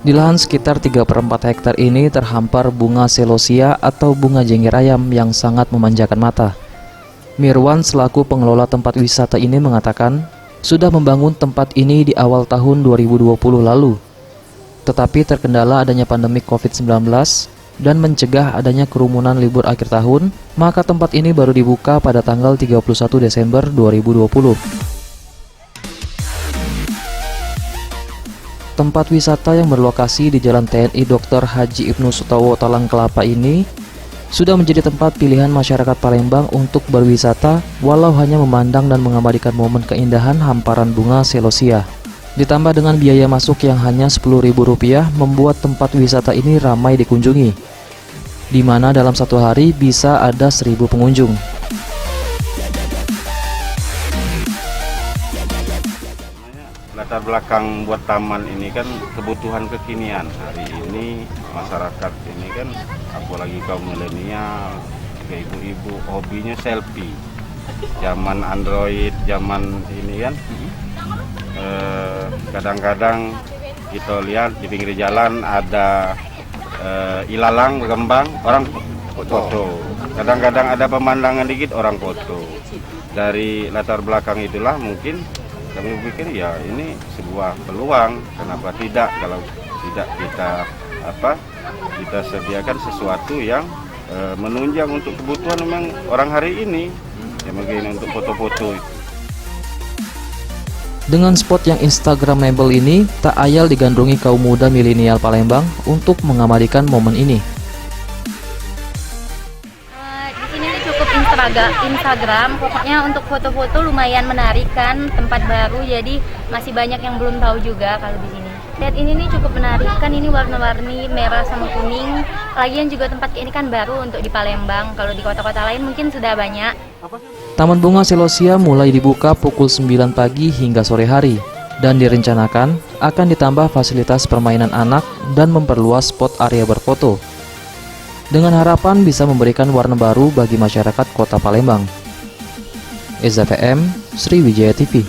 Di lahan sekitar 3/4 hektar ini terhampar bunga celosia atau bunga jengger ayam yang sangat memanjakan mata. Mirwan selaku pengelola tempat wisata ini mengatakan sudah membangun tempat ini di awal tahun 2020 lalu. Tetapi terkendala adanya pandemi COVID-19 dan mencegah adanya kerumunan libur akhir tahun, maka tempat ini baru dibuka pada tanggal 31 Desember 2020. Tempat wisata yang berlokasi di Jalan TNI Dr. Haji Ibnu Sutowo Talang Kelapa ini sudah menjadi tempat pilihan masyarakat Palembang untuk berwisata walau hanya memandang dan mengabadikan momen keindahan hamparan bunga celosia. Ditambah dengan biaya masuk yang hanya Rp10.000 membuat tempat wisata ini ramai dikunjungi, di mana dalam satu hari bisa ada 1.000 pengunjung. Latar belakang buat taman ini kan kebutuhan kekinian. Hari ini masyarakat ini kan apalagi kaum milenial, ibu-ibu hobinya selfie. Zaman Android, zaman ini kan kadang-kadang kita lihat di pinggir jalan ada ilalang berkembang, orang foto. Kadang-kadang ada pemandangan dikit, orang foto. Dari latar belakang itulah mungkin kami pikir ya ini sebuah peluang, kenapa tidak kalau tidak kita sediakan sesuatu yang menunjang untuk kebutuhan memang orang hari ini, ya mungkin untuk foto-foto. Dengan spot yang instagramable ini, tak ayal digandrungi kaum muda milenial Palembang untuk mengabadikan momen ini. Di sini cukup Instagram, pokoknya untuk foto-foto lumayan menarik kan, tempat baru, jadi masih banyak yang belum tahu juga kalau di sini. Lihat ini nih cukup menarik kan, ini warna-warni merah sama kuning. Lagian juga tempat ini kan baru untuk di Palembang, kalau di kota-kota lain mungkin sudah banyak. Taman bunga celosia mulai dibuka pukul 9 pagi hingga sore hari dan direncanakan akan ditambah fasilitas permainan anak dan memperluas spot area berfoto dengan harapan bisa memberikan warna baru bagi masyarakat Kota Palembang. EZVM, Sriwijaya TV.